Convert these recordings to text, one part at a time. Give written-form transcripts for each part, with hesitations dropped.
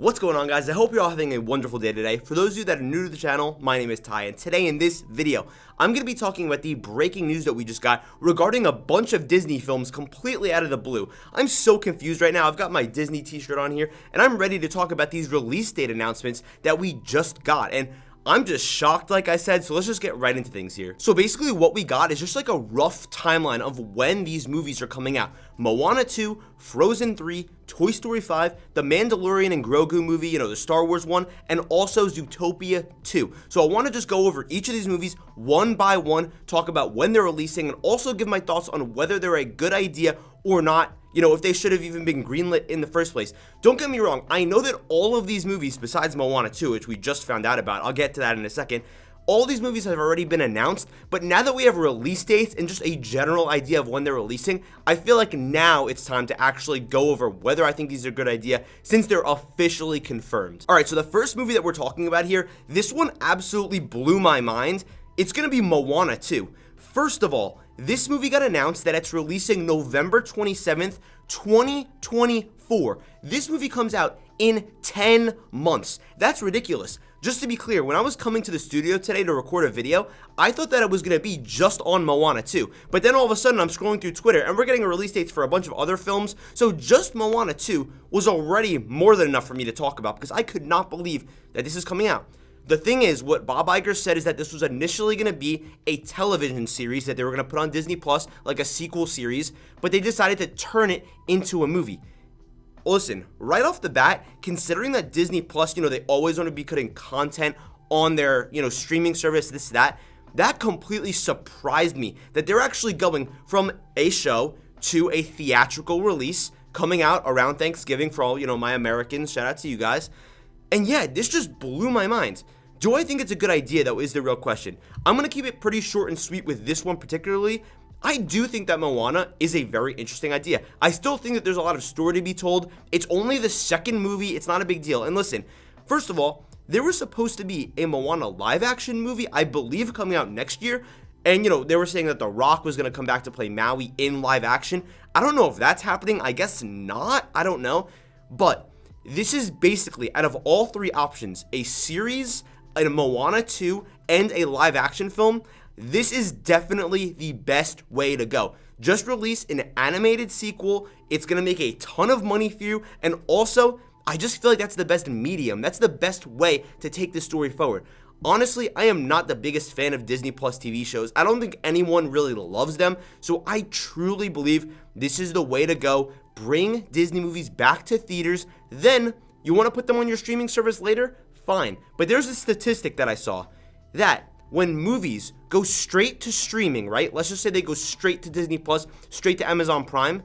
What's going on, guys? I hope you're all having a wonderful day today. For those of you that are new to the channel, my name is Ty, and today in this video, I'm going to be talking about the breaking news that we just got regarding a bunch of Disney films completely out of the blue. I'm so confused right now. I've got my Disney t-shirt on here, and I'm ready to talk about these release date announcements that we just got, and I'm just shocked, like I said, so let's just get right into things here. So basically what we got is just like a rough timeline of when these movies are coming out. Moana 2, Frozen 3, Toy Story 5, the Mandalorian and Grogu movie, the Star Wars one, and also Zootopia 2. So I want to just go over each of these movies one by one, talk about when they're releasing, and also give my thoughts on whether they're a good idea or not. If they should have even been greenlit in the first place. Don't get me wrong, I know that all of these movies, besides Moana 2, which we just found out about, I'll get to that in a second, all these movies have already been announced, but now that we have release dates and just a general idea of when they're releasing, I feel like now it's time to actually go over whether I think these are a good idea, since they're officially confirmed. Alright, so the first movie that we're talking about here, this one absolutely blew my mind. It's gonna be Moana 2. First of all, this movie got announced that it's releasing November 27th, 2024. This movie comes out in 10 months. That's ridiculous. Just to be clear, when I was coming to the studio today to record a video, I thought that it was going to be just on Moana 2. But then all of a sudden, I'm scrolling through Twitter, and we're getting a release dates for a bunch of other films. So just Moana 2 was already more than enough for me to talk about, because I could not believe that this is coming out. The thing is, what Bob Iger said is that this was initially going to be a television series that they were going to put on Disney Plus, like a sequel series, but they decided to turn it into a movie. Listen, right off the bat, considering that Disney Plus, they always want to be putting content on their, streaming service, that completely surprised me that they're actually going from a show to a theatrical release coming out around Thanksgiving for all, my Americans. Shout out to you guys. And yeah, this just blew my mind. Do I think it's a good idea, though, is the real question. I'm going to keep it pretty short and sweet with this one particularly. I do think that Moana is a very interesting idea. I still think that there's a lot of story to be told. It's only the second movie. It's not a big deal. And listen, first of all, there was supposed to be a Moana live-action movie, I believe, coming out next year. And, they were saying that The Rock was going to come back to play Maui in live action. I don't know if that's happening. I guess not. I don't know. But this is basically, out of all three options, a series, a Moana 2, and a live-action film, this is definitely the best way to go. Just release an animated sequel. It's going to make a ton of money for you, and also, I just feel like that's the best medium. That's the best way to take this story forward. Honestly, I am not the biggest fan of Disney Plus TV shows. I don't think anyone really loves them, so I truly believe this is the way to go. Bring Disney movies back to theaters, then you want to put them on your streaming service later? Fine. But there's a statistic that I saw that when movies go straight to streaming, right? Let's just say they go straight to Disney Plus, straight to Amazon Prime,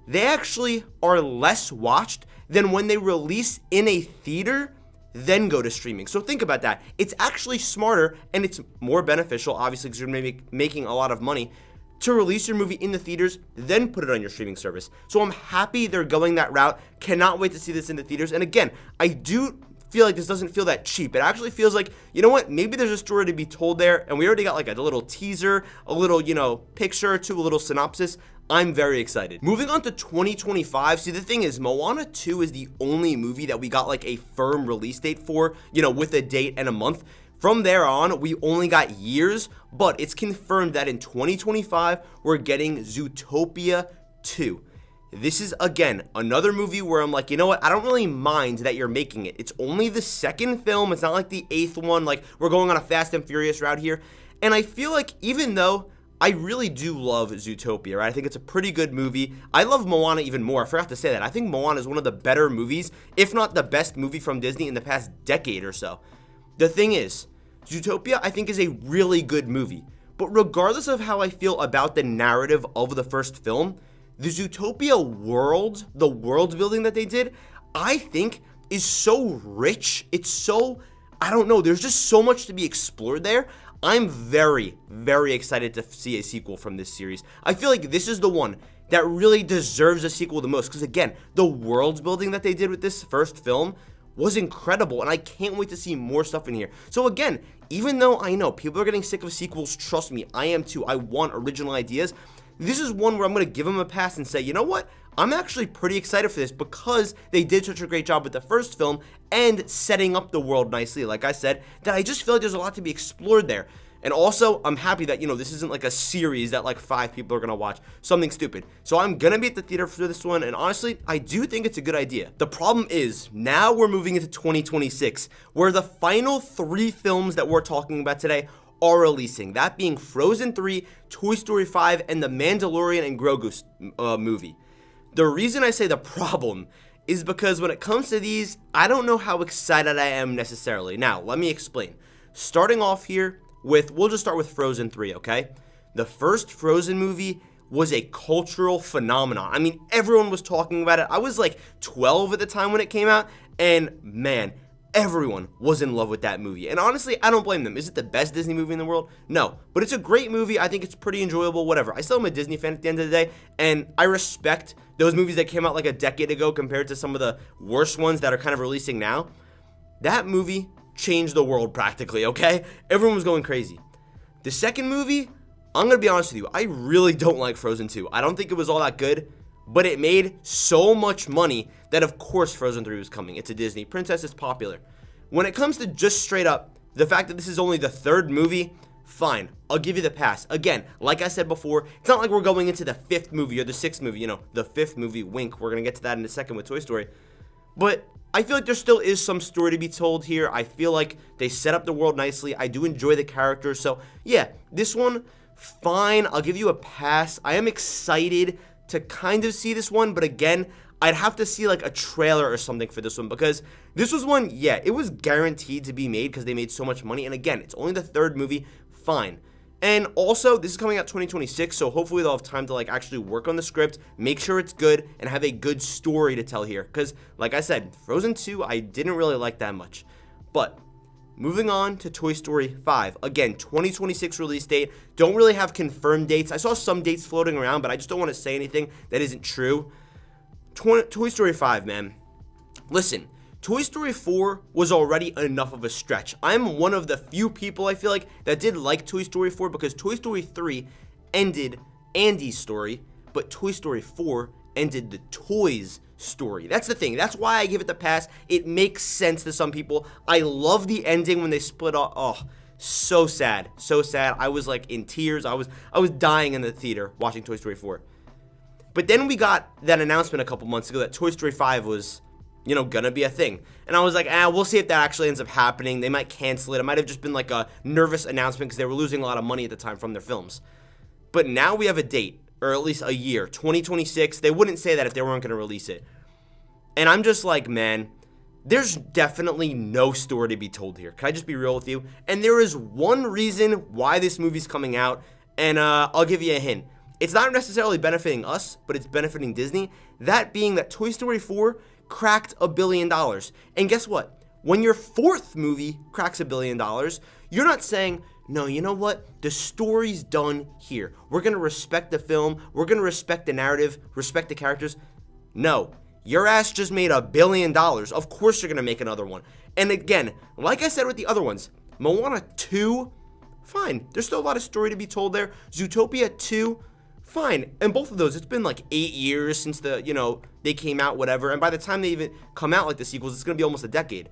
they actually are less watched than when they release in a theater, then go to streaming. So think about that. It's actually smarter and it's more beneficial, obviously, because you're going to be making a lot of money, to release your movie in the theaters, then put it on your streaming service. So I'm happy they're going that route. Cannot wait to see this in the theaters. And again, I do feel like this doesn't feel that cheap. It actually feels like, maybe there's a story to be told there, and we already got like a little teaser, a little, picture or two, a little synopsis. I'm very excited. Moving on to 2025. See, the thing is, Moana 2 is the only movie that we got like a firm release date for, with a date and a month. From there on, we only got years, but it's confirmed that in 2025, we're getting Zootopia 2. This is, again, another movie where I'm like, I don't really mind that you're making it. It's only the second film. It's not like the 8th one. Like, we're going on a Fast and Furious route here. And I feel like even though I really do love Zootopia, right? I think it's a pretty good movie. I love Moana even more. I forgot to say that. I think Moana is one of the better movies, if not the best movie from Disney in the past decade or so. The thing is, Zootopia, I think, is a really good movie. But regardless of how I feel about the narrative of the first film, the Zootopia world, the world building that they did, I think is so rich. It's so, I don't know, there's just so much to be explored there. I'm very, very excited to see a sequel from this series. I feel like this is the one that really deserves a sequel the most, because again, the world building that they did with this first film was incredible, and I can't wait to see more stuff in here. So again, even though I know people are getting sick of sequels, trust me, I am too. I want original ideas. This is one where I'm going to give them a pass and say, you know what? I'm actually pretty excited for this because they did such a great job with the first film and setting up the world nicely, like I said, that I just feel like there's a lot to be explored there. And also, I'm happy that, this isn't like a series that like 5 people are going to watch, something stupid. So I'm going to be at the theater for this one, and honestly, I do think it's a good idea. The problem is, now we're moving into 2026, where the final 3 films that we're talking about today are releasing. That being Frozen 3, Toy Story 5, and the Mandalorian and Grogu movie. The reason I say the problem is because when it comes to these, I don't know how excited I am necessarily. Now, let me explain. Starting off here, we'll just start with Frozen 3, okay? The first Frozen movie was a cultural phenomenon. I mean, everyone was talking about it. I was like 12 at the time when it came out, and man, everyone was in love with that movie. And honestly, I don't blame them. Is it the best Disney movie in the world? No, but it's a great movie. I think it's pretty enjoyable, whatever. I still am a Disney fan at the end of the day, and I respect those movies that came out like a decade ago compared to some of the worst ones that are kind of releasing now. That movie changed the world practically, okay? Everyone was going crazy. The second movie, I'm gonna be honest with you, I really don't like Frozen 2. I don't think it was all that good, but it made so much money that of course Frozen 3 was coming. It's a Disney princess, it's popular. When it comes to just straight up, the fact that this is only the 3rd movie, fine, I'll give you the pass. Again, like I said before, it's not like we're going into the 5th movie or the 6th movie, the 5th movie, wink, we're gonna get to that in a second with Toy Story. But I feel like there still is some story to be told here. I feel like they set up the world nicely. I do enjoy the characters. So, yeah, this one, fine. I'll give you a pass. I am excited to kind of see this one. But again, I'd have to see like a trailer or something for this one. Because this was one, yeah, it was guaranteed to be made because they made so much money. And again, it's only the 3rd movie. Fine. And also, this is coming out 2026, so hopefully they'll have time to like actually work on the script, make sure it's good, and have a good story to tell here. Because, like I said, Frozen 2, I didn't really like that much. But, moving on to Toy Story 5. Again, 2026 release date. Don't really have confirmed dates. I saw some dates floating around, but I just don't want to say anything that isn't true. Toy Story 5, man. Listen. Toy Story 4 was already enough of a stretch. I'm one of the few people, I feel like, that did like Toy Story 4 because Toy Story 3 ended Andy's story, but Toy Story 4 ended the toys' story. That's the thing. That's why I give it the pass. It makes sense to some people. I love the ending when they split off. Oh, so sad. So sad. I was like in tears. I was dying in the theater watching Toy Story 4. But then we got that announcement a couple months ago that Toy Story 5 was gonna be a thing. And I was like, we'll see if that actually ends up happening. They might cancel it. It might have just been like a nervous announcement because they were losing a lot of money at the time from their films. But now we have a date, or at least a year, 2026. They wouldn't say that if they weren't gonna release it. And I'm just like, man, there's definitely no story to be told here. Can I just be real with you? And there is one reason why this movie's coming out, and I'll give you a hint. It's not necessarily benefiting us, but it's benefiting Disney. That being that Toy Story 4 cracked $1 billion. And guess what? When your 4th movie cracks $1 billion, you're not saying, no, you know what? The story's done here. We're going to respect the film. We're going to respect the narrative, respect the characters. No, your ass just made $1 billion. Of course you're going to make another one. And again, like I said with the other ones, Moana 2, fine. There's still a lot of story to be told there. Zootopia 2, fine. And both of those, it's been like 8 years since they came out, whatever. And by the time they even come out like the sequels, it's going to be almost a decade.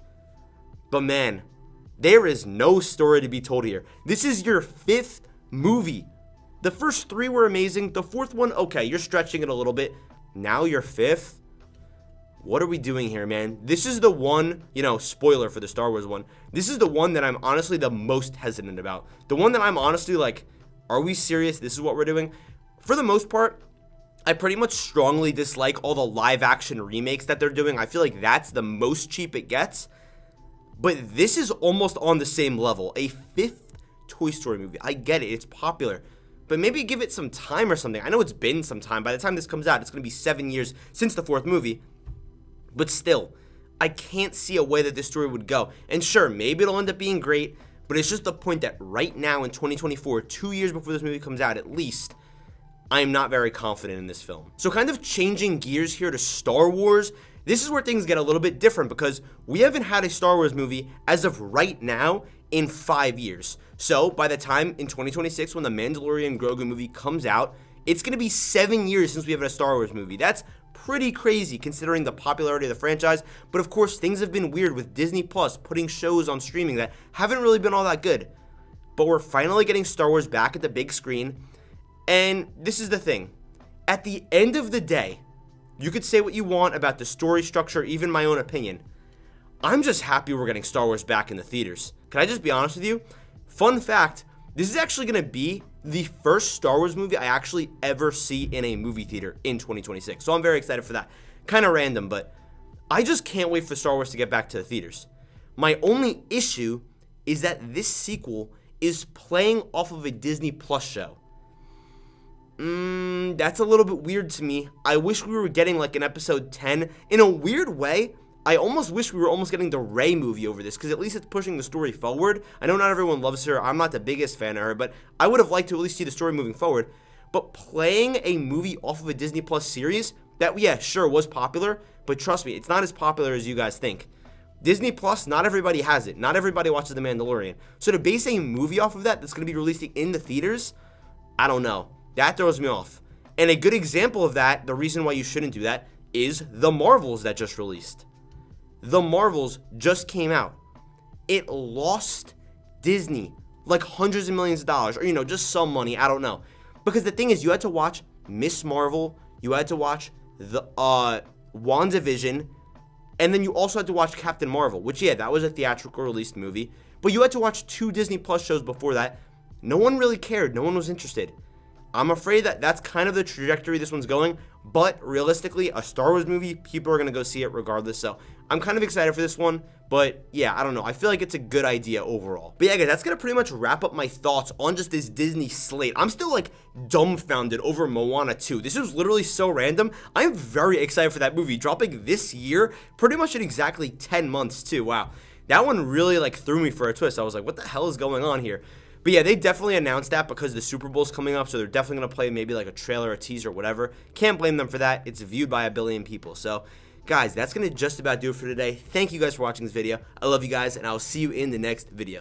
But man, there is no story to be told here. This is your 5th movie. The first 3 were amazing. The 4th one, okay, you're stretching it a little bit. Now your 5th? What are we doing here, man? This is the one, spoiler for the Star Wars one. This is the one that I'm honestly the most hesitant about. The one that I'm honestly like, are we serious? This is what we're doing? For the most part, I pretty much strongly dislike all the live action remakes that they're doing. I feel like that's the most cheap it gets. But this is almost on the same level. A 5th Toy Story movie. I get it. It's popular. But maybe give it some time or something. I know it's been some time. By the time this comes out, it's going to be 7 years since the 4th movie. But still, I can't see a way that this story would go. And sure, maybe it'll end up being great. But it's just the point that right now in 2024, 2 years before this movie comes out at least, I am not very confident in this film. So kind of changing gears here to Star Wars, this is where things get a little bit different because we haven't had a Star Wars movie as of right now in 5 years. So by the time in 2026 when the Mandalorian Grogu movie comes out, it's going to be 7 years since we have a Star Wars movie. That's pretty crazy considering the popularity of the franchise. But of course, things have been weird with Disney Plus putting shows on streaming that haven't really been all that good. But we're finally getting Star Wars back at the big screen. And this is the thing. At the end of the day, you could say what you want about the story structure, even my own opinion. I'm just happy we're getting Star Wars back in the theaters. Can I just be honest with you? Fun fact, this is actually going to be the first Star Wars movie I actually ever see in a movie theater in 2026. So I'm very excited for that. Kind of random, but I just can't wait for Star Wars to get back to the theaters. My only issue is that this sequel is playing off of a Disney Plus show. That's a little bit weird to me. I wish we were getting like an episode 10. In a weird way, I almost wish we were almost getting the Rey movie over this, because at least it's pushing the story forward. I know not everyone loves her. I'm not the biggest fan of her, but I would have liked to at least see the story moving forward. But playing a movie off of a Disney Plus series that, yeah, sure, was popular, but trust me, it's not as popular as you guys think. Disney Plus, not everybody has it. Not everybody watches The Mandalorian. So to base a movie off of that that's going to be releasing in the theaters, I don't know. That throws me off. And a good example of that, the reason why you shouldn't do that, is The Marvels that just released. The Marvels just came out. It lost Disney like hundreds of millions of dollars, or, just some money, I don't know. Because the thing is, you had to watch Miss Marvel, you had to watch the WandaVision, and then you also had to watch Captain Marvel, which, yeah, that was a theatrical released movie. But you had to watch 2 Disney Plus shows before that. No one really cared. No one was interested. I'm afraid that that's kind of the trajectory this one's going, but realistically, a Star Wars movie, people are going to go see it regardless, so I'm kind of excited for this one, but yeah, I don't know. I feel like it's a good idea overall. But yeah, guys, that's going to pretty much wrap up my thoughts on just this Disney slate. I'm still, like, dumbfounded over Moana 2. This was literally so random. I'm very excited for that movie, dropping this year, pretty much in exactly 10 months, too. Wow. That one really, like, threw me for a twist. I was like, what the hell is going on here? But yeah, they definitely announced that because the Super Bowl's coming up, so they're definitely going to play maybe like a trailer, a teaser, whatever. Can't blame them for that. It's viewed by 1 billion people. So, guys, that's going to just about do it for today. Thank you guys for watching this video. I love you guys, and I'll see you in the next video.